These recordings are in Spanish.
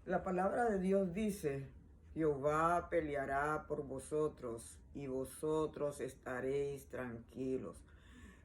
La palabra de Dios dice, Jehová peleará por vosotros y vosotros estaréis tranquilos.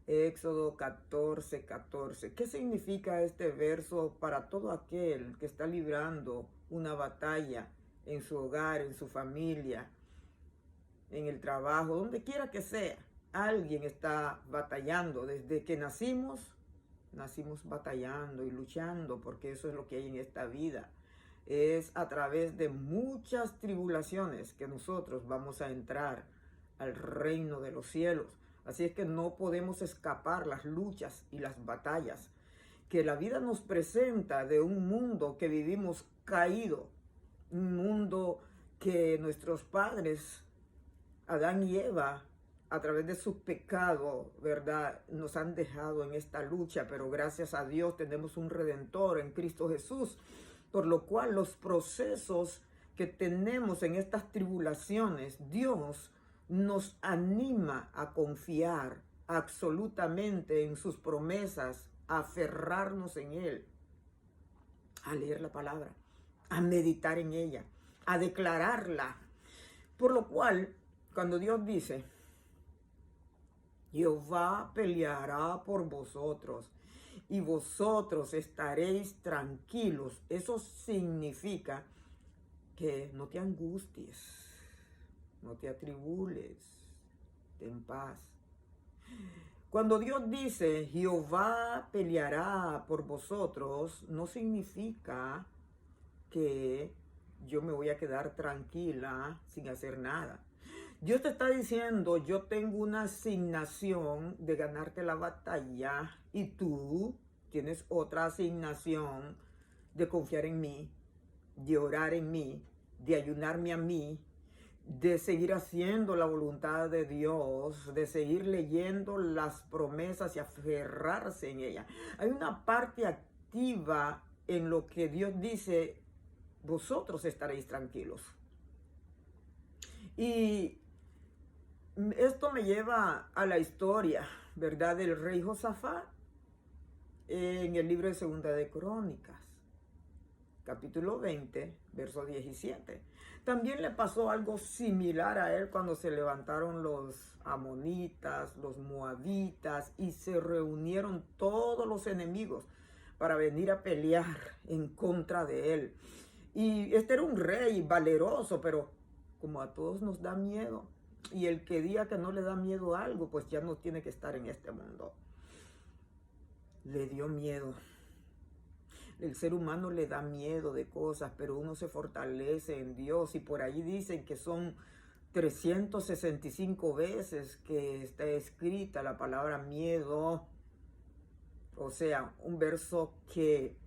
Éxodo 14, 14. ¿Qué significa este verso para todo aquel que está librando una batalla en su hogar, en su familia, en el trabajo, donde quiera que sea? Alguien está batallando. Desde que nacimos batallando y luchando, porque eso es lo que hay en esta vida. Es a través de muchas tribulaciones que nosotros vamos a entrar al reino de los cielos. Así es que no podemos escapar las luchas y las batallas que la vida nos presenta, de un mundo que vivimos caído, un mundo que nuestros padres, Adán y Eva, a través de su pecado, ¿verdad?, nos han dejado en esta lucha, pero gracias a Dios tenemos un Redentor en Cristo Jesús, por lo cual los procesos que tenemos en estas tribulaciones, Dios nos anima a confiar absolutamente en sus promesas, a aferrarnos en Él, a leer la palabra, a meditar en ella, a declararla. Por lo cual, cuando Dios dice, Jehová peleará por vosotros y vosotros estaréis tranquilos, eso significa que no te angusties, no te atribules, ten paz. Cuando Dios dice, Jehová peleará por vosotros, no significa que yo me voy a quedar tranquila sin hacer nada. Dios te está diciendo, yo tengo una asignación de ganarte la batalla y tú tienes otra asignación de confiar en mí, de orar en mí, de ayunarme a mí, de seguir haciendo la voluntad de Dios, de seguir leyendo las promesas y aferrarse en ella. Hay una parte activa en lo que Dios dice, vosotros estaréis tranquilos. Y esto me lleva a la historia, ¿verdad?, del rey Josafat en el libro de Segunda de Crónicas, capítulo 20, verso 17. También le pasó algo similar a él cuando se levantaron los amonitas, los moabitas, y se reunieron todos los enemigos para venir a pelear en contra de él. Y este era un rey valeroso, pero como a todos nos da miedo, y el que diga que no le da miedo a algo, pues ya no tiene que estar en este mundo. Le dio miedo. El ser humano le da miedo de cosas, pero uno se fortalece en Dios. Y por ahí dicen que son 365 veces que está escrita la palabra miedo. O sea, un verso que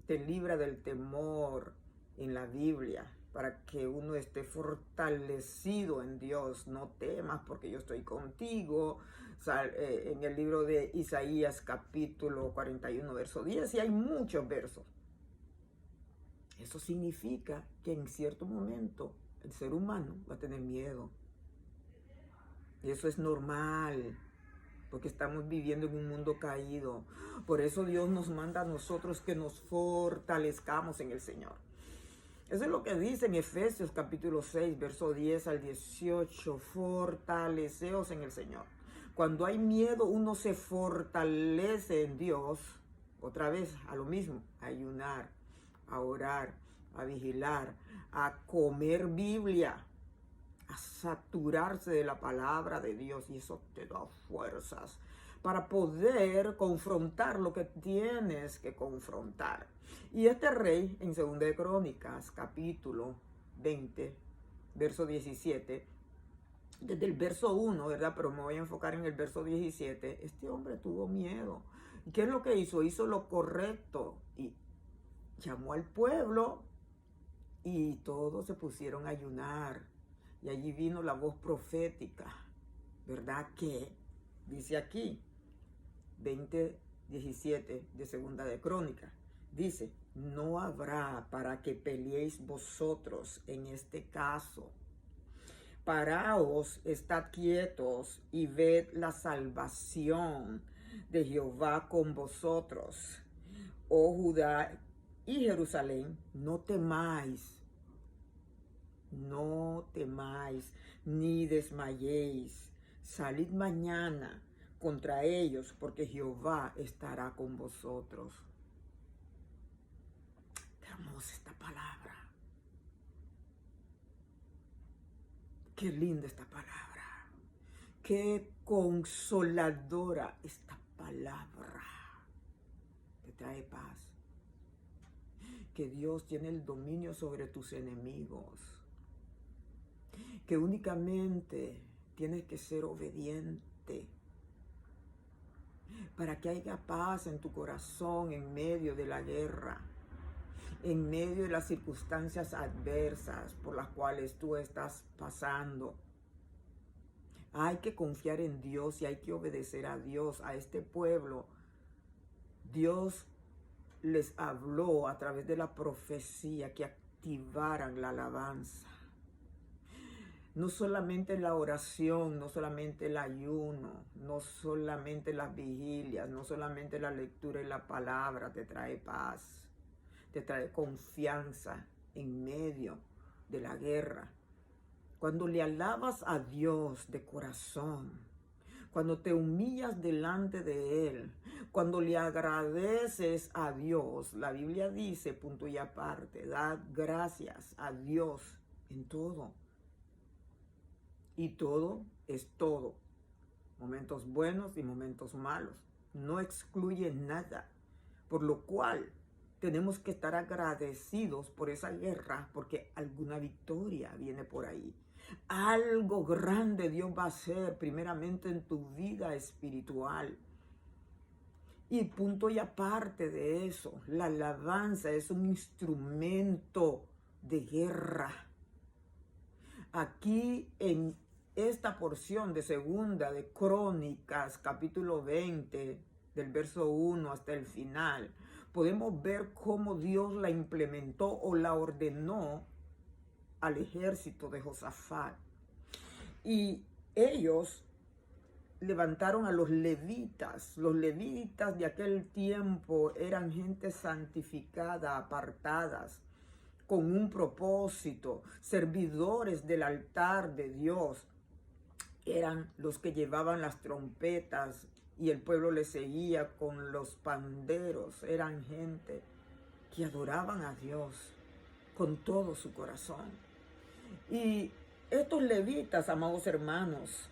te libra del temor en la Biblia, para que uno esté fortalecido en Dios. No temas porque yo estoy contigo. En el libro de Isaías capítulo 41 verso 10, y hay muchos versos. Eso significa que en cierto momento el ser humano va a tener miedo. Y eso es normal, porque estamos viviendo en un mundo caído. Por eso Dios nos manda a nosotros que nos fortalezcamos en el Señor. Eso es lo que dice en Efesios capítulo 6, verso 10 al 18. Fortaleceos en el Señor. Cuando hay miedo, uno se fortalece en Dios. Otra vez, a lo mismo, a ayunar, a orar, a vigilar, a comer Biblia, a saturarse de la palabra de Dios, y eso te da fuerzas para poder confrontar lo que tienes que confrontar. Y este rey, en Segunda de Crónicas, capítulo 20, verso 17, desde el verso 1, ¿verdad?, pero me voy a enfocar en el verso 17, este hombre tuvo miedo. ¿Y qué es lo que hizo? Hizo lo correcto y llamó al pueblo y todos se pusieron a ayunar. Y allí vino la voz profética, ¿verdad?, que dice aquí, 20:17 de Segunda de Crónicas, dice, no habrá para que peleéis vosotros en este caso. Paraos, estad quietos y ved la salvación de Jehová con vosotros, oh Judá y Jerusalén, no temáis, no temáis, ni desmayéis. Salid mañana contra ellos, porque Jehová estará con vosotros. Qué hermosa esta palabra. Qué linda esta palabra. Qué consoladora esta palabra. Te trae paz. Que Dios tiene el dominio sobre tus enemigos. Que únicamente tienes que ser obediente para que haya paz en tu corazón en medio de la guerra, en medio de las circunstancias adversas por las cuales tú estás pasando. Hay que confiar en Dios y hay que obedecer a Dios. A este pueblo, Dios les habló a través de la profecía que activaran la alabanza. No solamente la oración, no solamente el ayuno, no solamente las vigilias, no solamente la lectura y la palabra te trae paz, te trae confianza en medio de la guerra. Cuando le alabas a Dios de corazón, cuando te humillas delante de Él, cuando le agradeces a Dios, la Biblia dice, punto y aparte, dad gracias a Dios en todo. Y todo es todo. Momentos buenos y momentos malos. No excluye nada. Por lo cual tenemos que estar agradecidos por esa guerra, porque alguna victoria viene por ahí. Algo grande Dios va a hacer primeramente en tu vida espiritual. Y punto y aparte de eso, la alabanza es un instrumento de guerra. Aquí en esta porción de segunda de Crónicas, capítulo 20, del verso 1 hasta el final, podemos ver cómo Dios la implementó o la ordenó al ejército de Josafat. Y ellos levantaron a los levitas. Los levitas de aquel tiempo eran gente santificada, apartadas, con un propósito, servidores del altar de Dios. Eran los que llevaban las trompetas y el pueblo les seguía con los panderos. Eran gente que adoraban a Dios con todo su corazón. Y estos levitas, amados hermanos,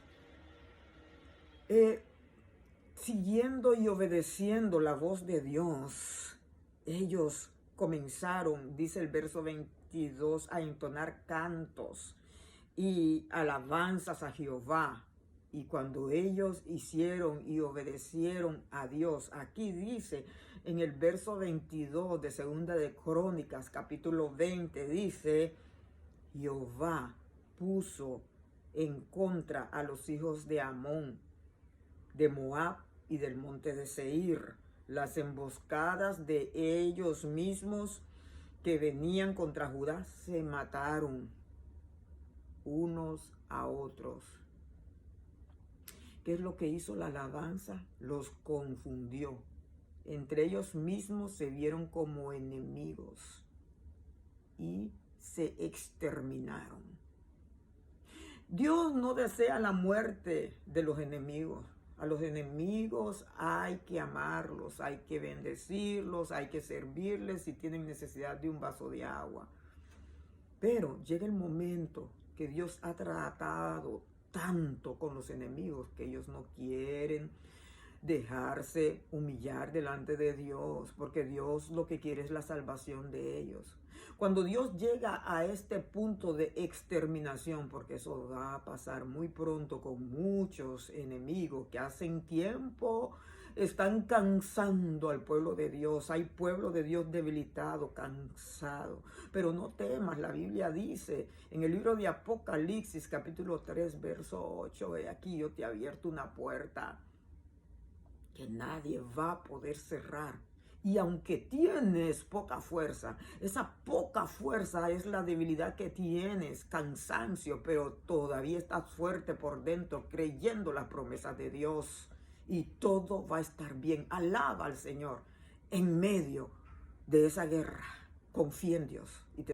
siguiendo y obedeciendo la voz de Dios, ellos comenzaron, dice el verso 22, a entonar cantos y alabanzas a Jehová. Y cuando ellos hicieron y obedecieron a Dios, aquí dice en el verso 22 de segunda de Crónicas, capítulo 20, dice, Jehová puso en contra a los hijos de Amón, de Moab y del monte de Seir, las emboscadas de ellos mismos que venían contra Judá se mataron unos a otros. ¿Qué es lo que hizo la alabanza? Los confundió. Entre ellos mismos se vieron como enemigos y se exterminaron. Dios no desea la muerte de los enemigos. A los enemigos hay que amarlos, hay que bendecirlos, hay que servirles si tienen necesidad de un vaso de agua. Pero llega el momento que Dios ha tratado tanto con los enemigos que ellos no quieren dejarse humillar delante de Dios, porque Dios lo que quiere es la salvación de ellos. Cuando Dios llega a este punto de exterminación, porque eso va a pasar muy pronto con muchos enemigos que hacen tiempo están cansando al pueblo de Dios. Hay pueblo de Dios debilitado, cansado. Pero no temas, la Biblia dice en el libro de Apocalipsis, capítulo 3, verso 8, he aquí yo te he abierto una puerta que nadie va a poder cerrar. Y aunque tienes poca fuerza, esa poca fuerza es la debilidad que tienes, cansancio, pero todavía estás fuerte por dentro, creyendo las promesas de Dios. Y todo va a estar bien. Alaba al Señor en medio de esa guerra. Confía en Dios y te